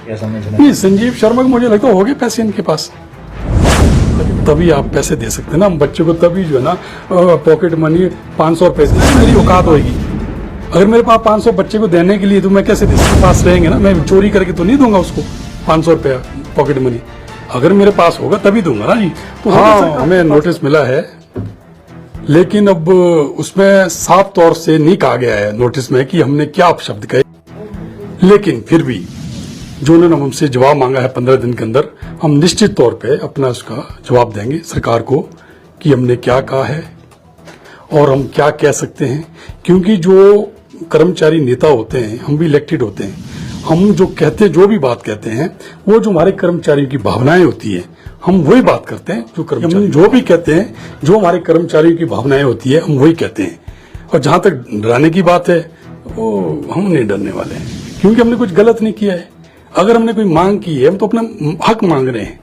क्या समझना? नहीं, संजीव शर्मा को मुझे लगता है हो गए पैसे इनके पास, तभी आप पैसे दे सकते हैं ना। हम बच्चे को तभी जो है ना पॉकेट मनी 500 रुपए से मेरी औकात होगी। अगर मेरे पास 500 बच्चे को देने के लिए तो मैं कैसे दे सकता? पास रहेंगे ना, मैं चोरी करके तो नहीं दूंगा उसको 500 रुपया पॉकेट मनी। अगर मेरे पास होगा तभी दूंगा ना जी। तो हाँ, हमें नोटिस मिला है, लेकिन अब उसमें साफ तौर से नहीं कहा गया है नोटिस में कि हमने क्या अपशब्द कहे, लेकिन फिर भी जो उन्होंने हमसे जवाब मांगा है 15 दिन के अंदर, हम निश्चित तौर पे अपना उसका जवाब देंगे सरकार को कि हमने क्या कहा है और हम क्या कह सकते हैं। क्योंकि जो कर्मचारी नेता होते हैं, हम भी इलेक्टेड होते हैं, हम जो कहते हैं, जो भी बात कहते हैं, वो जो हमारे कर्मचारियों की भावनाएं होती है, हम वही बात करते हैं। जो कर्मचारी जो भी कहते हैं, जो हमारे कर्मचारियों की भावनाएं होती है, हम वही कहते हैं। और जहां तक डराने की बात है, वो हम नहीं डरने वाले हैं, क्योंकि हमने कुछ गलत नहीं किया है। अगर हमने कोई मांग की है, हम तो अपना हक मांग रहे हैं,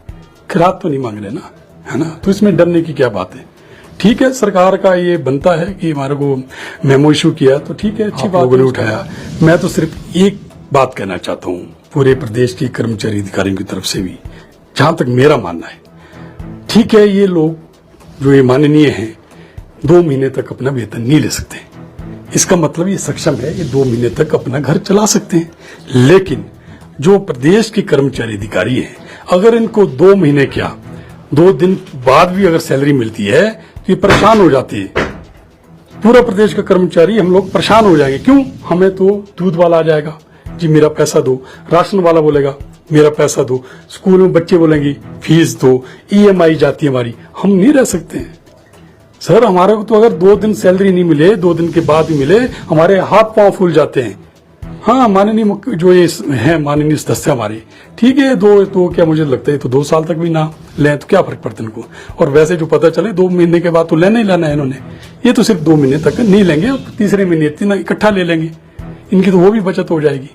खिरात तो नहीं मांग रहे ना, है ना। तो इसमें डरने की क्या बात है? ठीक है, सरकार का ये बनता है कि हमारे को मेमो इशू किया, तो ठीक है, अच्छी बात लोगों ने उठाया। मैं तो सिर्फ एक बात कहना चाहता हूँ पूरे प्रदेश के कर्मचारी अधिकारियों की तरफ से भी, जहां तक मेरा मानना है, ठीक है, ये लोग जो ये माननीय हैं 2 महीने तक अपना वेतन नहीं ले सकते। इसका मतलब ये सक्षम है, ये 2 महीने तक अपना घर चला सकते हैं। लेकिन जो प्रदेश के कर्मचारी अधिकारी हैं, अगर इनको 2 महीने क्या 2 दिन बाद भी अगर सैलरी मिलती है तो ये परेशान हो जाती है। पूरा प्रदेश का कर्मचारी, हम लोग परेशान हो जाएंगे। क्यों? हमें तो दूध वाला आ जाएगा जी मेरा पैसा दो, राशन वाला बोलेगा मेरा पैसा दो, स्कूल में बच्चे बोलेंगे फीस दो, EMI जाती है हमारी, हम नहीं रह सकते हैं सर। हमारे को तो अगर 2 दिन सैलरी नहीं मिले, 2 दिन के बाद भी मिले, हमारे हाथ पांव फूल जाते हैं। हाँ, माननीय जो ये है माननीय सदस्य हमारे, ठीक है, तो क्या मुझे लगता है तो 2 साल तक भी ना लें तो क्या फर्क पड़ता है इनको। और वैसे जो पता चले 2 महीने के बाद तो लेना ही लेना है इन्होंने, ये तो सिर्फ 2 महीने तक नहीं लेंगे, तीसरे महीने 3 इकट्ठा ले लेंगे, इनकी तो वो भी बचत हो जाएगी।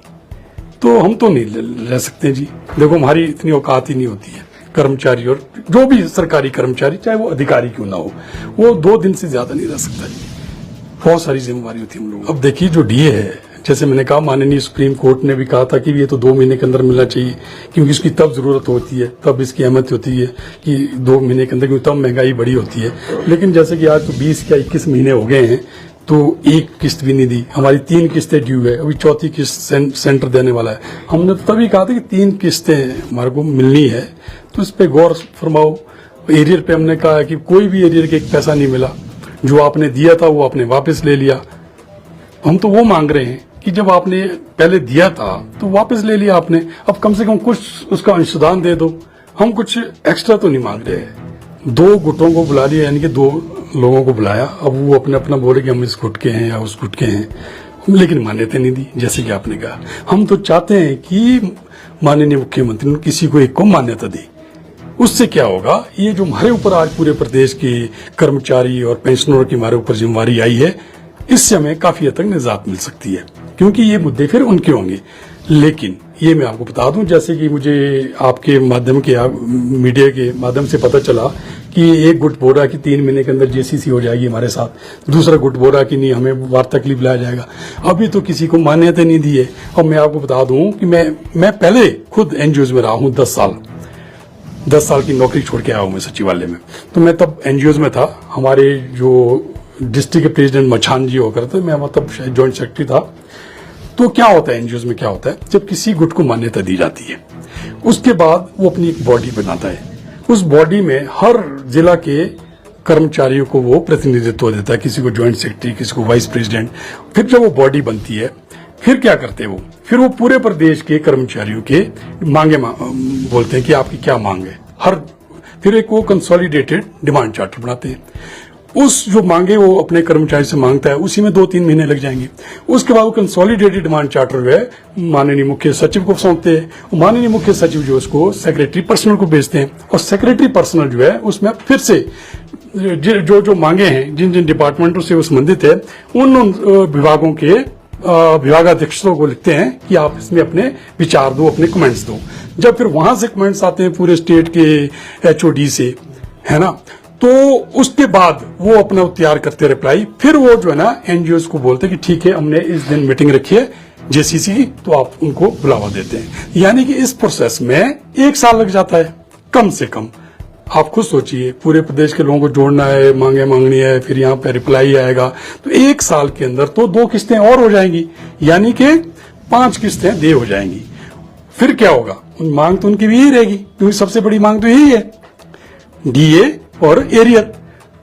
तो हम तो नहीं रह सकते जी। देखो, हमारी इतनी औकात ही नहीं होती है। कर्मचारी और जो भी सरकारी कर्मचारी, चाहे वो अधिकारी क्यों ना हो, वो 2 दिन से ज्यादा नहीं रह सकता जी। बहुत सारी जिम्मेवारी होती है हम लोग। अब देखिए, जो DA है, जैसे मैंने कहा, माननीय सुप्रीम कोर्ट ने भी कहा था कि ये तो 2 महीने के अंदर मिलना चाहिए, क्योंकि इसकी तब जरूरत होती है, तब इसकी अहमियत होती है कि 2 महीने के अंदर, क्योंकि तब महंगाई बड़ी होती है। लेकिन जैसे कि आज तो 20 या 21 महीने हो गए हैं, तो 1 किस्त भी नहीं दी। हमारी 3 किस्तें ड्यू है, अभी 4थी किस्त सेंटर देने वाला है। हमने तो तभी कहा था कि 3 किस्तें हमारे को मिलनी है, तो इस पे गौर फरमाओ। एरियर पे हमने कहा कि कोई भी एरियर के 1 पैसा नहीं मिला, जो आपने दिया था वो आपने वापस ले लिया। हम तो वो मांग रहे हैं कि जब आपने पहले दिया था तो वापस ले लिया आपने, अब कम से कम कुछ उसका अंशदान दे दो। हम कुछ एक्स्ट्रा तो नहीं मांग रहे हैं। 2 गुटों को बुला लिया, यानी कि 2 लोगों को बुलाया, अब वो अपने अपना बोले कि हम इस गुट के हैं या उस गुट के हैं, लेकिन मान्यता नहीं दी। जैसे कि आपने कहा, हम तो चाहते हैं कि माननीय मुख्यमंत्री ने किसी को एक को मान्यता दी। उससे क्या होगा, ये जो हमारे ऊपर आज पूरे प्रदेश के कर्मचारी और पेंशनरों की हमारे ऊपर जिम्मेवारी आई है, इससे हमें काफी हद तक निजात मिल सकती है, क्योंकि ये मुद्दे फिर उनके होंगे। लेकिन ये मैं आपको बता दूं, जैसे कि मुझे आपके माध्यम के मीडिया के माध्यम से पता चला कि एक गुट बोल रहा कि 3 महीने के अंदर JCC हो जाएगी हमारे साथ, दूसरा गुट बोल रहा कि नहीं, हमें वार्ता के लिए बुलाया जाएगा। अभी तो किसी को मान्यता नहीं दी है। और मैं आपको बता दूं कि मैं पहले खुद NGOs में रहा हूं 10 साल की नौकरी छोड़ के आया हूं मैं सचिवालय में। तो मैं तब NGOs में था। हमारे जो डिस्ट्रिक्ट के प्रेसिडेंट मछान जी होकर थे, मैं तब जॉइंट सेक्रेटरी था। तो क्या होता है NGOs में, क्या होता है, जब किसी गुट को मान्यता दी जाती है, उसके बाद वो अपनी एक बॉडी बनाता है। उस बॉडी में हर जिला के कर्मचारियों को वो प्रतिनिधित्व देता है, किसी को जॉइंट सेक्रेटरी, किसी को वाइस प्रेसिडेंट। फिर जब वो बॉडी बनती है, फिर क्या करते हैं फिर वो पूरे प्रदेश के कर्मचारियों के मांगे बोलते हैं कि आपकी क्या मांग है। फिर एक वो कंसोलिडेटेड डिमांड चार्टर बनाते हैं। उस जो मांगे वो अपने कर्मचारी से मांगता है, उसी में 2-3 महीने लग जाएंगे। उसके बाद वो कंसोलिडेटेड डिमांड चार्टर जो है माननीय मुख्य सचिव को सौंपते हैं। माननीय मुख्य सचिव जो उसको सेक्रेटरी पर्सनल को भेजते हैं, और सेक्रेटरी पर्सनल जो है उसमें फिर से जो मांगे हैं, जिन जिन डिपार्टमेंटों से वो संबंधित है, उन विभागों के विभागाध्यक्षों को लिखते हैं कि आप इसमें अपने विचार दो, अपने कमेंट्स दो। जब फिर वहां से कमेंट्स आते हैं पूरे स्टेट के HOD से, है ना, तो उसके बाद वो अपना तैयार करते रिप्लाई। फिर वो जो है ना NGOs को बोलते हैं कि ठीक है, हमने इस दिन मीटिंग रखी है, जेसीसी की, तो आप उनको बुलावा देते हैं। यानी कि इस प्रोसेस में 1 साल लग जाता है कम से कम। आप खुद सोचिए, पूरे प्रदेश के लोगों को जोड़ना है, मांगे मांगनी है, फिर यहाँ पे रिप्लाई आएगा, तो 1 साल के अंदर तो 2 किस्तें और हो जाएंगी, यानी कि 5 किस्तें दे हो जाएंगी। फिर क्या होगा? मांग तो उनकी भी यही रहेगी, क्योंकि सबसे बड़ी मांग तो यही है, डीए और एरियर।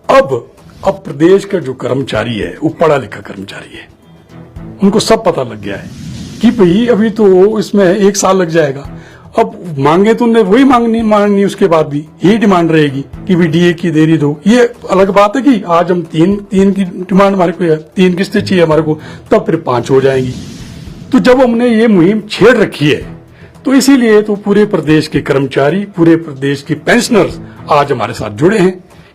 अब प्रदेश का जो कर्मचारी है वो पढ़ा लिखा कर्मचारी है, उनको सब पता लग गया है कि भाई अभी तो इसमें 1 साल लग जाएगा। अब मांगे तो उन्हें वही मांगनी, उसके बाद भी यही डिमांड रहेगी कि भी डीए की देरी दो। ये अलग बात है कि आज हम तीन की डिमांड हमारे को, 3 किस्तें चाहिए हमारे को, तब फिर 5 हो जाएंगी। तो जब हमने ये मुहिम छेड़ रखी है, तो इसीलिए तो पूरे प्रदेश के कर्मचारी, पूरे प्रदेश के पेंशनर्स आज हमारे साथ जुड़े हैं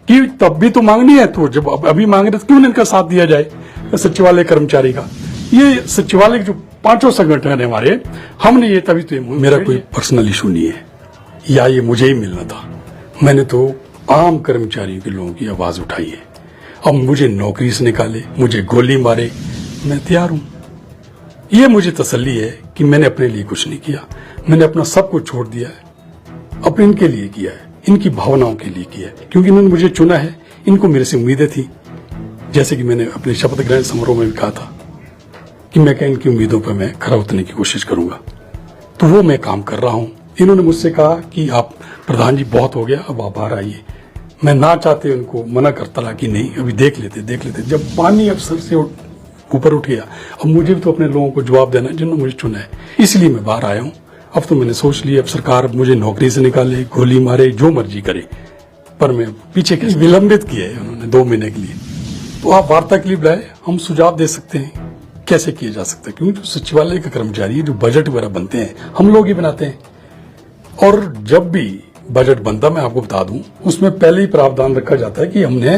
कि तब भी तो मांगनी है, तो जब अभी मांग रहे तो क्यों इनका साथ दिया जाए सचिवालय कर्मचारी का। ये सचिवालय जो 5 संगठन है हमारे, हमने ये तभी तो, मेरा कोई पर्सनल इशू नहीं है या ये मुझे ही मिलना था, मैंने तो आम कर्मचारियों के लोगों की आवाज उठाई है। अब मुझे नौकरी से निकाले, मुझे गोली मारे, मैं तैयार हूं। ये मुझे तसल्ली है कि मैंने अपने लिए कुछ नहीं किया, मैंने अपना सब कुछ छोड़ दिया है, अपने इनके लिए किया है, इनकी भावनाओं के लिए किया है, क्योंकि इन्होंने मुझे चुना है, इनको मेरे से उम्मीदें थी। जैसे कि मैंने अपने शपथ ग्रहण समारोह में भी कहा था कि मैं इनकी उम्मीदों पर मैं खरा उतरने की कोशिश करूंगा, तो वो मैं काम कर रहा हूं। इन्होंने मुझसे कहा कि आप प्रधान जी बहुत हो गया, अब आप बाहर आइए। मैं ना चाहते उनको मना करता रहा कि नहीं अभी देख लेते। जब पानी अफसर से ऊपर उठ गया, अब मुझे भी तो अपने लोगों को जवाब देना है जिन्होंने मुझे चुना है, इसलिए मैं बाहर आया हूं। अब तो मैंने सोच लिया, अब सरकार मुझे नौकरी से निकाले, गोली मारे, जो मर्जी करे, पर मैं पीछे कैसे विलंबित किया है उन्होंने 2 महीने के लिए। तो आप वार्ता के लिए बुलाए, हम सुझाव दे सकते हैं कैसे किया जा सकता है, क्योंकि जो सचिवालय के कर्मचारी जो बजट वगैरह बनते हैं हम लोग ही बनाते हैं। और जब भी बजट बनता, मैं आपको बता दूं, उसमें पहले ही प्रावधान रखा जाता है कि हमने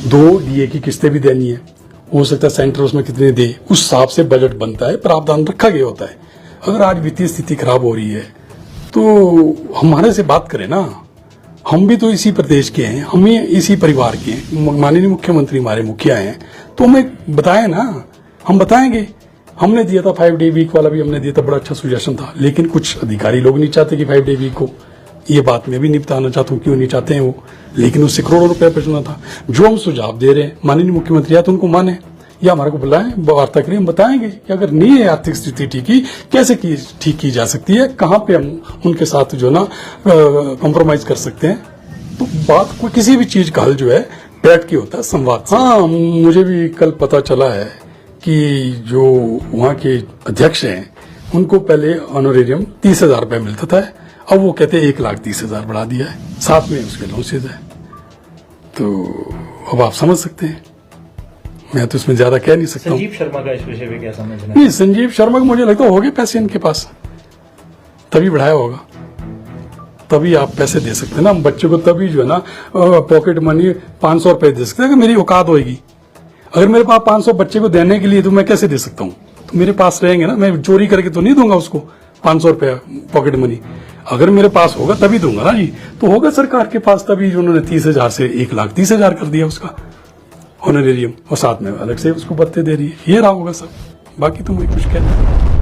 2 डीए की किस्तें भी देनी है, हो सकता है सेंटर उसमें कितने दे, उस हिसाब से बजट बनता है, प्रावधान रखा गया होता है। अगर आज वित्तीय स्थिति खराब हो रही है तो हमारे से बात करें ना, हम भी तो इसी प्रदेश के हैं, हम ही इसी परिवार के हैं, माननीय मुख्यमंत्री हमारे मुखिया हैं, तो हमें बताएं ना, हम बताएंगे। हमने दिया था 5 डे वीक वाला भी हमने दिया था, बड़ा अच्छा सुजेशन था, लेकिन कुछ अधिकारी लोग नहीं चाहते कि 5 डे वीक हो। ये बात मैं भी नहीं बताना चाहता हूँ क्यों नहीं चाहते हैं वो, लेकिन उससे करोड़ों रुपए बचना था। जो हम सुझाव दे रहे हैं माननीय मुख्यमंत्री या तो उनको माने या हमारे को बुलाएं, वार्ता करें, हम बताएंगे कि अगर नहीं है आर्थिक स्थिति कैसे ठीक की जा सकती है, कहाँ पे हम उनके साथ जो ना कॉम्प्रोमाइज कर सकते हैं। तो बात को किसी भी चीज का हल जो है बैठ के होता है, संवाद से। हाँ, मुझे भी कल पता चला है कि जो वहाँ के अध्यक्ष हैं उनको पहले ऑनोरेरियम 30,000 रुपए मिलता था, अब वो कहते हैं 1,30,000 बढ़ा दिया है, साथ में उसके लॉसेज है। तो अब आप समझ सकते हैं, मैं तो इसमें ज्यादा कह नहीं सकता। संजीव शर्मा का इस विषय में क्या समझना है? नहीं, संजीव शर्मा को मुझे लगता है हो गए पैसे इनके पास, तभी बढ़ाया होगा, तभी आप पैसे दे सकते हैं ना। बच्चे को तभी जो है ना पॉकेट मनी 500 रुपए दे सकते हैं, अगर मेरी औकात होगी। अगर मेरे पास 500 बच्चे को देने के लिए तो मैं कैसे दे सकता हूँ? तो मेरे पास रहेंगे ना, मैं चोरी करके तो नहीं दूंगा उसको 500 रुपया पॉकेट मनी। अगर मेरे पास होगा तभी दूंगा ना जी। तो होगा सरकार के पास, तभी उन्होंने 30,000 से 1,30,000 कर दिया उसका ऑनरेरियम, और साथ में अलग से उसको भत्ते दे रही है। ये रहा होगा सब, बाकी तो मुझे कुछ कहना